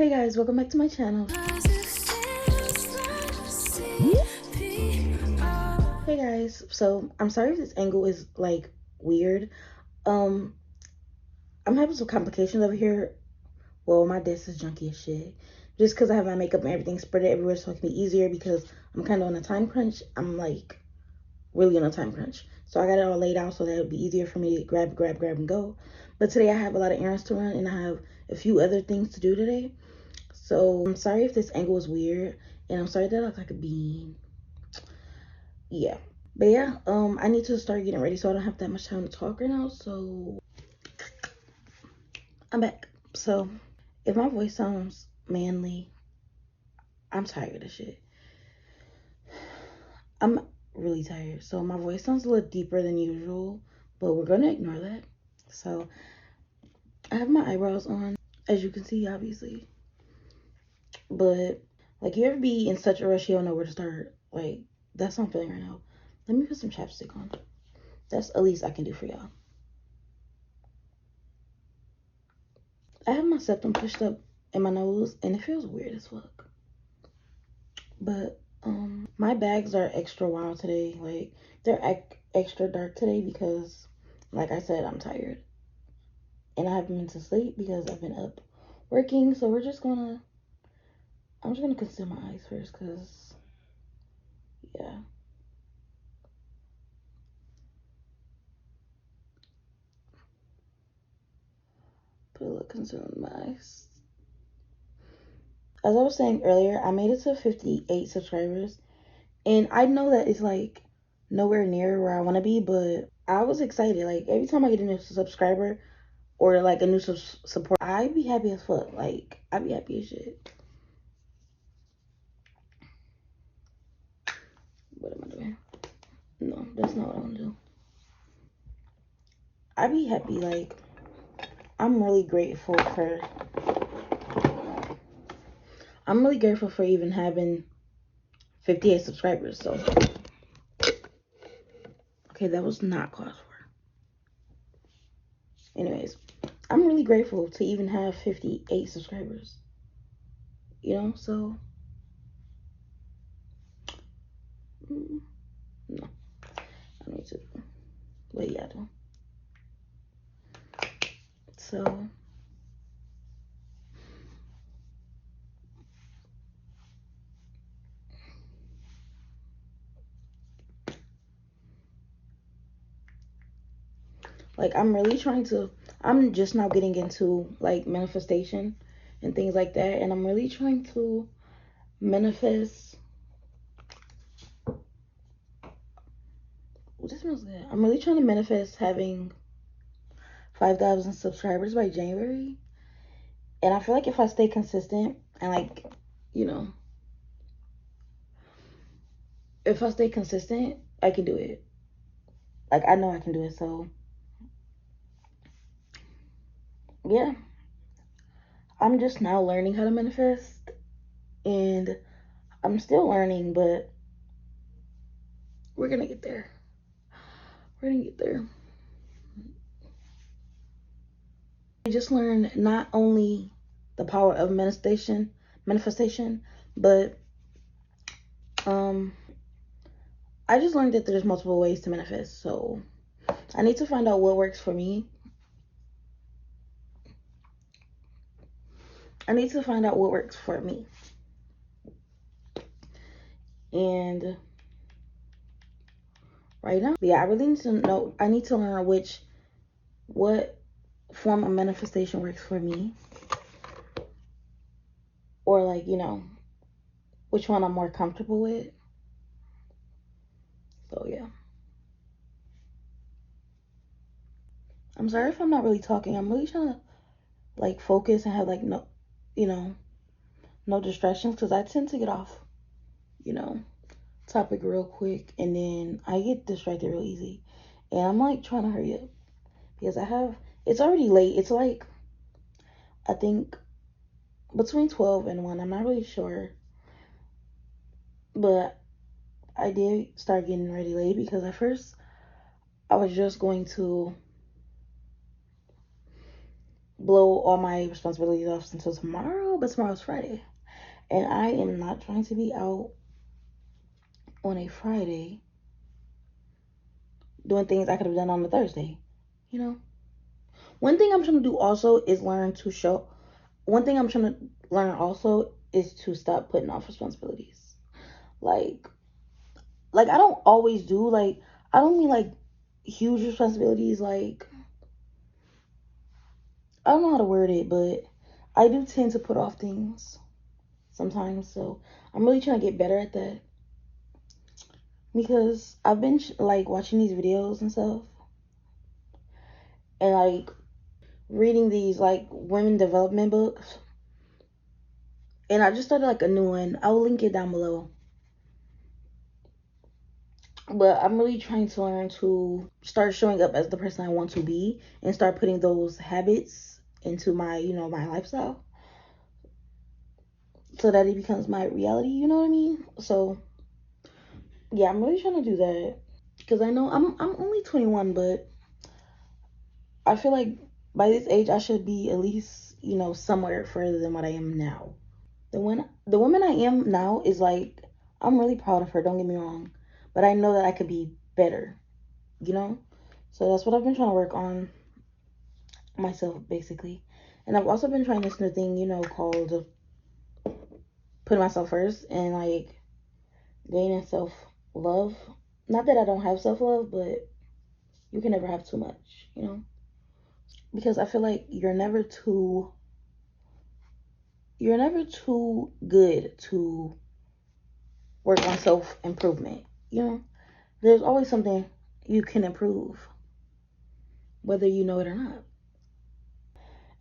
Hey guys, welcome back to my channel. Hey guys, so I'm sorry if this angle is like weird. I'm having some complications over here. Well, my desk is junky as shit. Just because I have my makeup and everything spread everywhere, so it can be easier because I'm kind of on a time crunch. I'm like really on a time crunch. So I got it all laid out so that it would be easier for me to grab and go. But today I have a lot of errands to run and I have a few other things to do today. So I'm sorry if this angle is weird, and I'm sorry that I look like a bean. Yeah. But yeah, I need to start getting ready so I don't have that much time to talk right now. So I'm back. So if my voice sounds manly, I'm tired of shit. I'm really tired. So my voice sounds a little deeper than usual, but we're gonna ignore that. So I have my eyebrows on, as you can see, obviously. But like, you ever be in such a rush you don't know where to start? Like, that's how I'm feeling right now. Let me put some chapstick on. That's the least I can do for y'all. I have my septum pushed up in my nose and it feels weird as fuck. But my bags are extra wild today. Like, they're extra dark today because, like I said, I'm tired. And I haven't been to sleep because I've been up working. So I'm just gonna conceal my eyes first because, yeah. Put a little concealer in my eyes. As I was saying earlier, I made it to 58 subscribers. And I know that it's like nowhere near where I want to be, but I was excited. Like, every time I get a new subscriber or like a new support, I be happy as fuck. Like, I be happy as shit. What am I doing? No, that's not what I want to do. I be happy. Like, I'm really grateful for even having 58 subscribers. So, okay, that was not called for. Anyways, I'm really grateful to even have 58 subscribers. You know, so no, I need to. But yeah, though. So like, I'm just now getting into like manifestation and things like that, and I'm really trying to manifest. Oh, this smells good. I'm really trying to manifest having 5,000 subscribers by January, and I feel like if I stay consistent and, like, you know, if I stay consistent, I can do it. Like, I know I can do it. So yeah, I'm just now learning how to manifest, and I'm still learning, but we're gonna get there. We're gonna get there. I just learned not only the power of manifestation, but I just learned that there's multiple ways to manifest. So I need to find out what works for me. And right now, yeah, I really need to know. I need to learn what form of manifestation works for me, or, like, you know, which one I'm more comfortable with. So yeah, I'm sorry if I'm not really talking. I'm really trying to like focus and have like no, you know, no distractions, because I tend to get off, you know, topic real quick, and then I get distracted real easy, and I'm like trying to hurry up because it's already late. It's like, I think between 12 and 1. I'm not really sure, but I did start getting ready late because at first I was just going to blow all my responsibilities off until tomorrow, but tomorrow's Friday. And I am not trying to be out on a Friday doing things I could have done on a Thursday, you know? One thing I'm trying to do also is learn to show. One thing I'm trying to learn also is to stop putting off responsibilities. Like I don't always do, like, I don't mean like huge responsibilities, like, I don't know how to word it, but I do tend to put off things sometimes. So I'm really trying to get better at that, because I've been like watching these videos and stuff, and like reading these like women development books, and I just started like a new one. I'll link it down below. But I'm really trying to learn to start showing up as the person I want to be, and start putting those habits into my, my lifestyle, so that it becomes my reality, you know what I mean? So yeah, I'm really trying to do that, because I know I'm only 21, but I feel like by this age I should be at least, somewhere further than what I am now. The woman I am now is like, I'm really proud of her, don't get me wrong, but I know that I could be better, you know? So that's what I've been trying to work on myself, basically. And I've also been trying this new thing, called putting myself first, and like gaining self love. Not that I don't have self love, but you can never have too much, because I feel like you're never too good to work on self improvement. There's always something you can improve, whether you know it or not.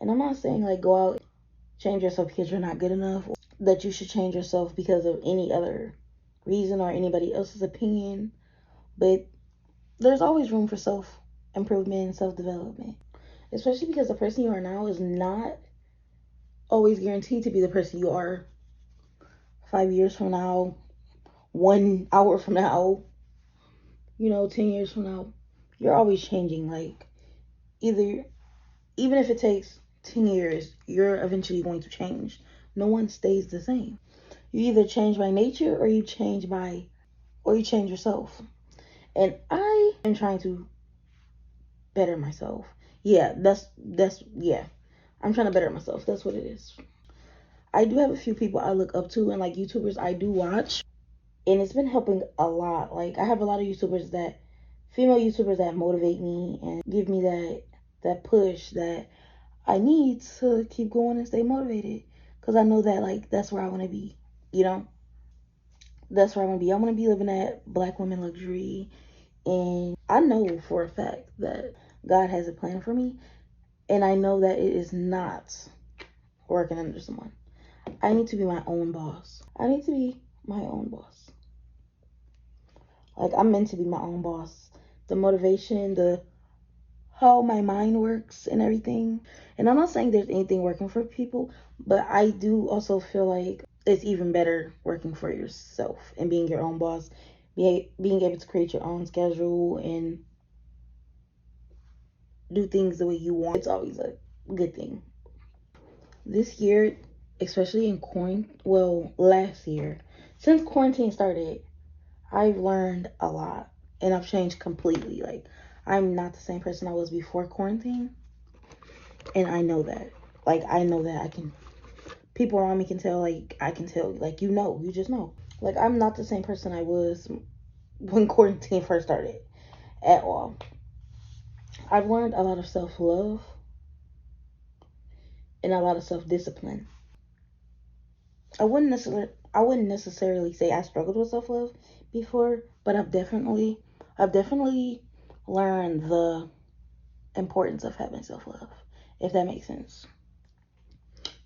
And I'm not saying like go out, change yourself because you're not good enough, or that you should change yourself because of any other reason or anybody else's opinion. But there's always room for self improvement and self development, especially because the person you are now is not always guaranteed to be the person you are 5 years from now, 1 hour from now, 10 years from now. You're always changing. Like, either, even if it takes 10 years, you're eventually going to change. No one stays the same. You either change by nature, or you change yourself. And I am trying to better myself. Yeah, yeah. I'm trying to better myself. That's what it is. I do have a few people I look up to, and like YouTubers I do watch, and it's been helping a lot. Like, I have a lot of female YouTubers that motivate me and give me that push that I need to keep going and stay motivated, because I know that, like, that's where I want to be. You know, that's where I want to be. I want to be living that Black woman luxury, and I know for a fact that God has a plan for me, and I know that it is not working under someone. I need to be my own boss. I need to be my own boss. Like, I'm meant to be my own boss. The motivation, the how my mind works and everything. And I'm not saying there's anything working for people, but I do also feel like it's even better working for yourself and being your own boss, being able to create your own schedule and do things the way you want. It's always a good thing. This year, especially in last year, since quarantine started, I've learned a lot, and I've changed completely. Like, I'm not the same person I was before quarantine, and I know that. Like, I know that people around me can tell, like, I can tell, like, you just know. Like, I'm not the same person I was when quarantine first started at all. I've learned a lot of self-love and a lot of self-discipline. I wouldn't necessarily say I struggled with self-love before, but I've definitely learned the importance of having self-love, if that makes sense.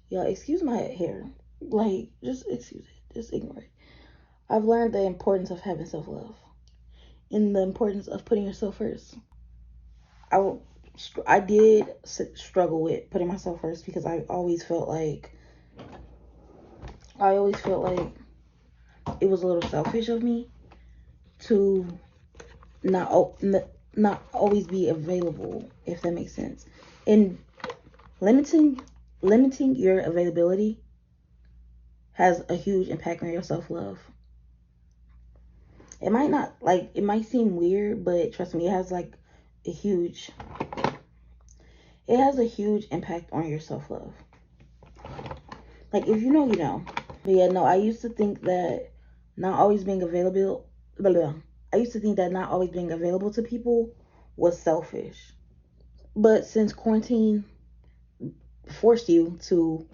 Y'all, excuse my hair. Like, just excuse it. Just ignore it. I've learned the importance of having self-love and the importance of putting yourself first. I did struggle with putting myself first, because I always felt like it was a little selfish of me to not not always be available, if that makes sense. And limiting your availability has a huge impact on your self-love. It might seem weird, but trust me, a huge it has a huge impact on your self-love. Like, if you know, you know. But yeah, no, I used to think that not always being available blah, blah. I used to think that not always being available to people was selfish. But since quarantine forced you to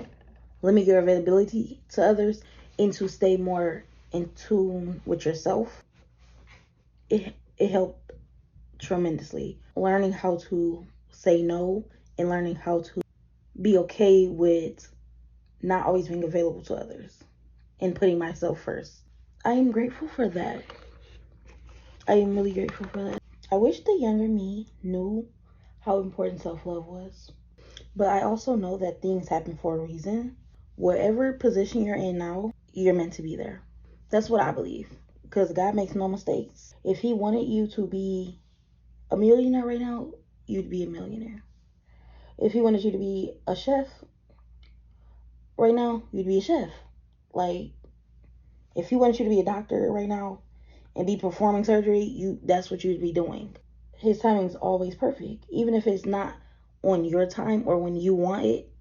limit your availability to others and to stay more in tune with yourself, it helped tremendously. Learning how to say no and learning how to be okay with not always being available to others and putting myself first. I am grateful for that. I am really grateful for that. I wish the younger me knew how important self-love was. But I also know that things happen for a reason. Whatever position you're in now, you're meant to be there. That's what I believe. Because God makes no mistakes. If He wanted you to be a millionaire right now, you'd be a millionaire. If He wanted you to be a chef right now, you'd be a chef. Like, if He wanted you to be a doctor right now and be performing surgery, that's what you'd be doing. His timing is always perfect. Even if it's not on your time or when you want it,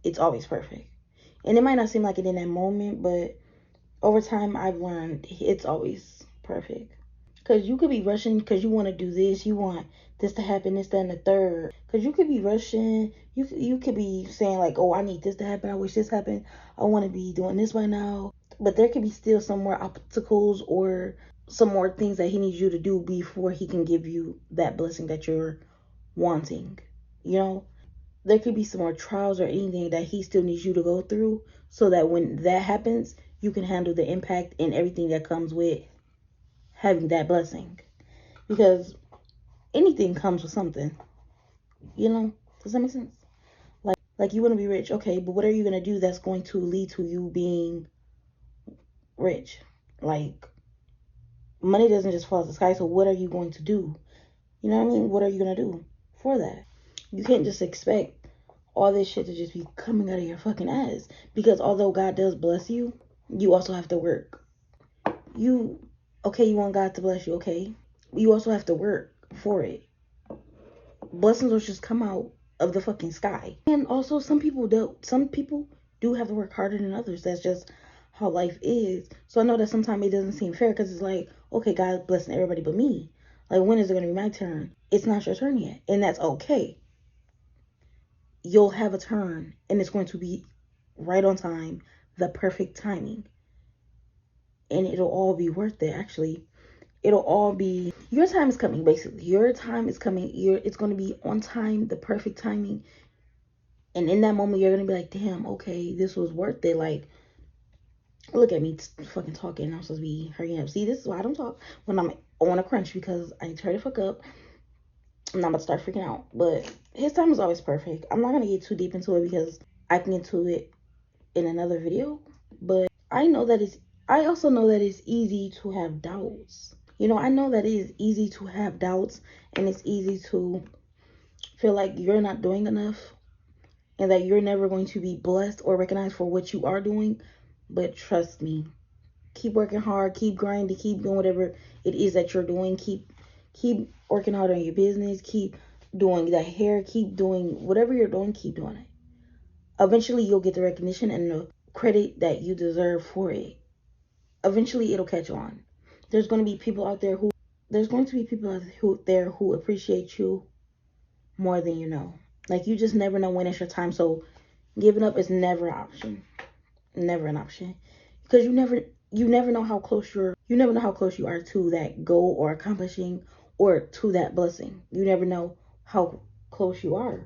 it's always perfect. And it might not seem like it in that moment, but over time I've learned it's always perfect. Because you could be rushing because you want to do this, you want this to happen, this, that, and the third. Because you could be rushing, you could be saying like, oh, I need this to happen, I wish this happened, I want to be doing this right now. But there could be still some more obstacles or some more things that He needs you to do before He can give you that blessing that you're wanting. You know, there could be some more trials or anything that He still needs you to go through so that when that happens, you can handle the impact and everything that comes with having that blessing. Because anything comes with something. You know? Does that make sense? Like you want to be rich, okay, but what are you going to do that's going to lead to you being rich? Like, money doesn't just fall out of the sky, so what are you going to do? You know what I mean? What are you going to do for that? You can't just expect all this shit to just be coming out of your fucking ass. Because although God does bless you, you also have to work. You want God to bless you, okay? You also have to work for it. Blessings don't just come out of the fucking sky. And also some people do have to work harder than others. That's just how life is. So I know that sometimes it doesn't seem fair because it's like, okay, God's blessing everybody but me. Like, when is it going to be my turn? It's not your turn yet. And that's okay. You'll have a turn and it's going to be right on time, the perfect timing. And it'll all be worth it, actually. It'll all be, your time is coming, basically. Your time is coming. It's going to be on time, the perfect timing. And in that moment, you're going to be like, damn, okay, this was worth it. Like, look at me fucking talking. I'm supposed to be hurrying up. See, this is why I don't talk when I'm on a crunch, because I need to hurry the fuck up. I'm not about to start freaking out. But His time is always perfect. I'm not going to get too deep into it because I can get to it in another video. But I also know that it's easy to have doubts. You know, I know that it is easy to have doubts and it's easy to feel like you're not doing enough and that you're never going to be blessed or recognized for what you are doing. But trust me, keep working hard, keep grinding, keep doing whatever it is that you're doing. Keep working hard on your business, keep doing that hair, keep doing whatever you're doing, keep doing it. Eventually you'll get the recognition and the credit that you deserve for it. Eventually it'll catch on. There's going to be people out there who appreciate you more than you know. Like, you just never know when it's your time. So giving up is never an option. Never an option. Because you never know how close you are to that goal or accomplishing or to that blessing. You never know how close you are.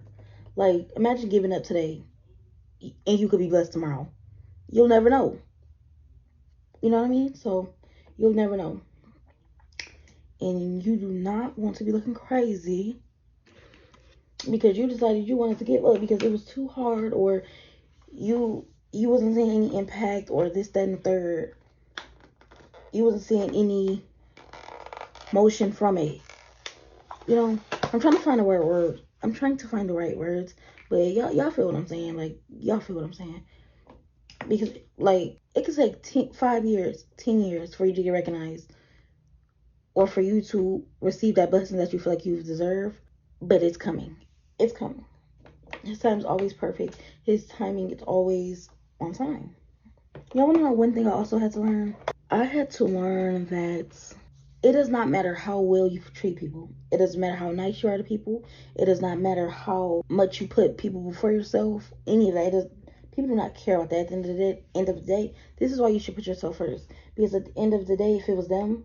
Like, imagine giving up today and you could be blessed tomorrow. You'll never know. You know what I mean? So you'll never know. And you do not want to be looking crazy because you decided you wanted to give up because it was too hard, or you wasn't seeing any impact, or this, that, and the third. You wasn't seeing any motion from it. You know, I'm trying to find the right words But y'all feel what I'm saying. Like, y'all feel what I'm saying. Because, like, it could take 5 years, 10 years for you to get recognized, or for you to receive that blessing that you feel like you deserve. But it's coming. It's coming. His time's always perfect. His timing is always on time. Y'all want to know one thing I also had to learn? I had to learn that it does not matter how well you treat people. It doesn't matter how nice you are to people. It does not matter how much you put people before yourself. Any of that. People do not care about that. At the end of the day, this is why you should put yourself first. Because at the end of the day, if it was them,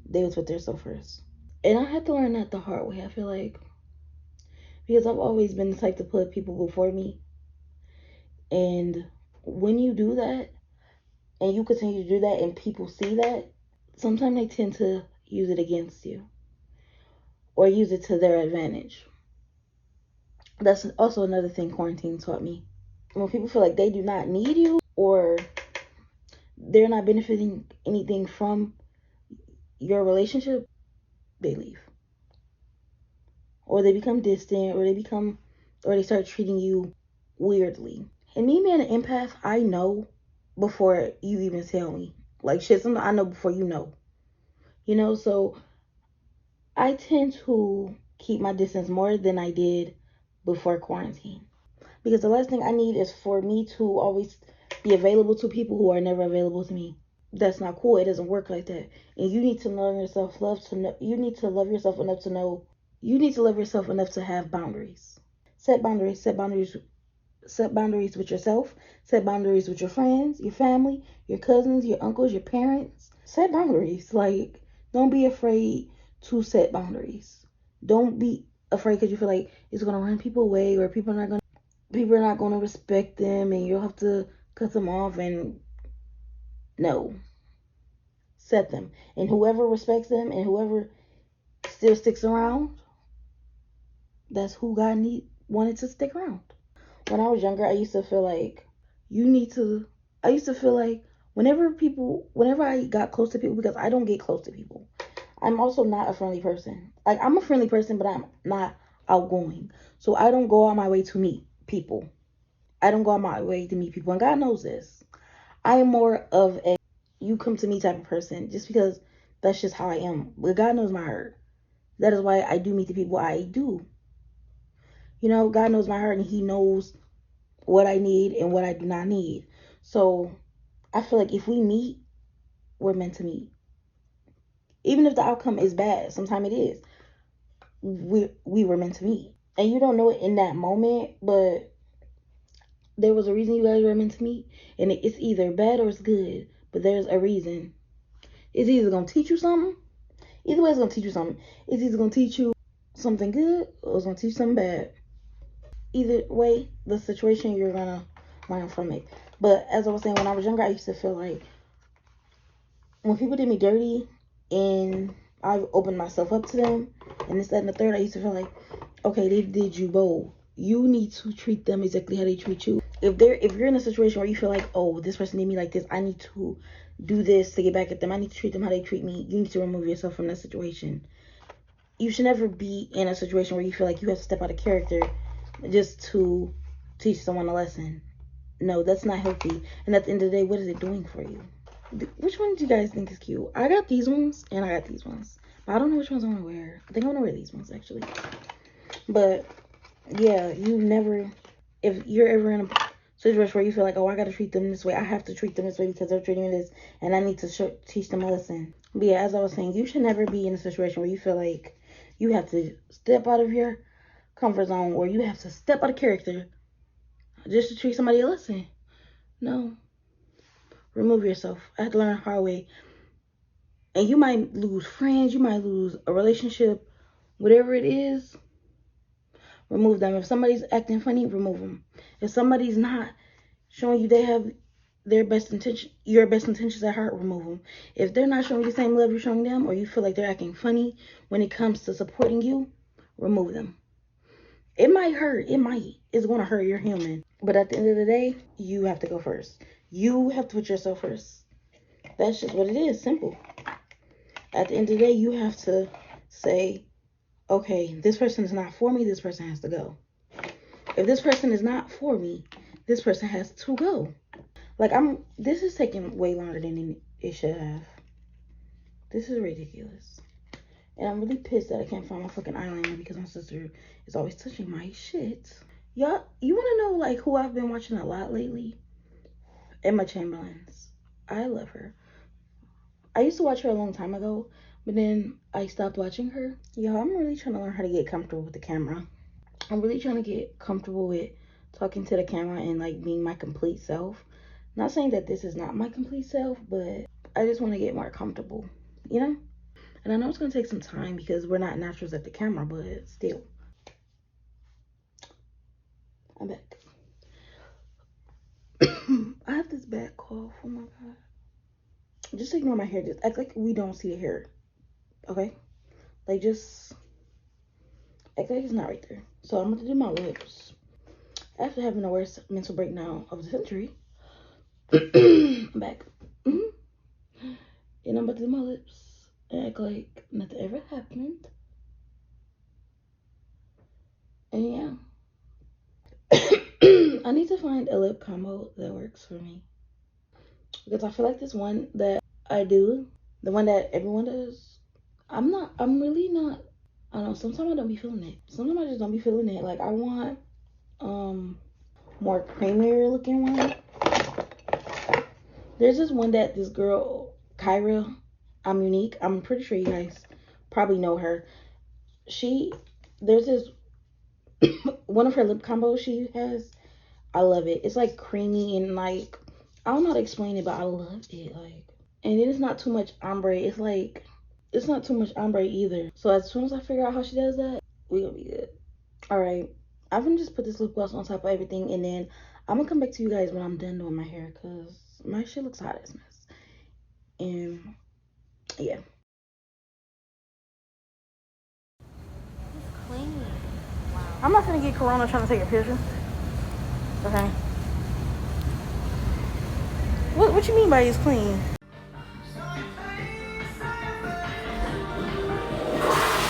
they would put themselves first. And I had to learn that the hard way, I feel like. Because I've always been the type to put people before me. And when you do that, and you continue to do that, and people see that, sometimes they tend to use it against you. Or use it to their advantage. That's also another thing quarantine taught me. When people feel like they do not need you, or they're not benefiting anything from your relationship, they leave. Or they become distant, or they start treating you weirdly. And me being an empath, I know before you even tell me. Like, shit, something I know before you know. You know, so I tend to keep my distance more than I did before quarantine. Because the last thing I need is for me to always be available to people who are never available to me. That's not cool. It doesn't work like that. And you need to learn yourself love to know. You need to love yourself enough to know. You need to love yourself enough to have boundaries. Set boundaries. Set boundaries. Set boundaries with yourself. Set boundaries with your friends, your family, your cousins, your uncles, your parents. Set boundaries. Like, don't be afraid to set boundaries. Don't be afraid because you feel like it's gonna run people away, or people are not gonna respect them, and you'll have to cut them off. And no, set them. And whoever respects them and whoever still sticks around, that's who God wanted to stick around. When I was younger, I used to feel like whenever I got close to people, because I don't get close to people. I'm also not a friendly person. Like, I'm a friendly person, but I'm not outgoing. So I don't go on my way to meet people. And God knows this. I am more of a you come to me type of person, just because that's just how I am. But God knows my heart. That is why I do meet the people I do. You know, God knows my heart, and He knows what I need and what I do not need. So I feel like if we meet, we're meant to meet. Even if the outcome is bad, sometimes it is. We were meant to meet. And you don't know it in that moment, but there was a reason you guys were meant to meet. And it's either bad or it's good. But there's a reason. It's either going to teach you something. Either way, it's going to teach you something. It's either going to teach you something good, or it's going to teach you something bad. Either way, the situation, you're going to learn from it. But as I was saying, when I was younger, I used to feel like when people did me dirty and I opened myself up to them, and this, that, and the third, I used to feel like, okay, they did you both. You need to treat them exactly how they treat you. If you're in a situation where you feel like, oh, this person did me like this, I need to do this to get back at them, I need to treat them how they treat me, you need to remove yourself from that situation. You should never be in a situation where you feel like you have to step out of character just to teach someone a lesson. No, that's not healthy. And at the end of the day, what is it doing for you? Which one do you guys think is cute? I got these ones and I got these ones. But I don't know which ones I want to wear. I think I want to wear these ones, actually. But yeah, if you're ever in a situation where you feel like, oh, I got to treat them this way, I have to treat them this way because they're treating me this, and I need to teach them a lesson. But yeah, as I was saying, you should never be in a situation where you feel like you have to step out of your comfort zone, or you have to step out of character just to treat somebody a lesson. No. Remove yourself. I had to learn the hard way. And you might lose friends, you might lose a relationship, whatever it is, remove them. If somebody's acting funny, remove them. If somebody's not showing you they have your best intentions at heart, remove them. If they're not showing you the same love you're showing them, or you feel like they're acting funny when it comes to supporting you, remove them. It might hurt. It's going to hurt. You're human. But at the end of the day, you have to go first. You have to put yourself first. That's just what it is. Simple. At the end of the day, you have to say, okay, this person is not for me. This person has to go. If this person is not for me, this person has to go. Like, this is taking way longer than it should have. This is ridiculous. And I'm really pissed that I can't find my fucking eyeliner because my sister is always touching my shit. Y'all, you want to know, like, who I've been watching a lot lately? Emma Chamberlain's. I love her. I used to watch her a long time ago, but then I stopped watching her. Y'all, I'm really trying to learn how to get comfortable with the camera. I'm really trying to get comfortable with talking to the camera and, like, being my complete self. Not saying that this is not my complete self, but I just want to get more comfortable, you know? And I know it's going to take some time because we're not naturals at the camera, but still. I'm back. I have this bad cough. Oh my god. Just ignore my hair. Just act like we don't see the hair. Okay? Like, just act like it's not right there. So I'm going to do my lips. After having the worst mental breakdown of the century, I'm back. And I'm about to do my lips and act like nothing ever happened. And yeah. I need to find a lip combo that works for me. Because I feel like this one that I do, the one that everyone does, I'm really not, I don't know, sometimes I don't be feeling it. Sometimes I just don't be feeling it. Like, I want more creamier looking one. There's this one that this girl, Kyra, I'm Unique. I'm pretty sure you guys probably know her. There's this, one of her lip combos she has. I love it. It's like creamy and like, I don't know how to explain it, but I love it. Like, and it is not too much ombre. It's like, it's not too much ombre either. So as soon as I figure out how she does that, we gonna be good. All right, I'm gonna just put this lip gloss on top of everything, and then I'm gonna come back to you guys when I'm done doing my hair, cause my shit looks hot as mess. And yeah. Clean. Wow. I'm not gonna get corona trying to take a picture. Okay. What you mean by it's clean?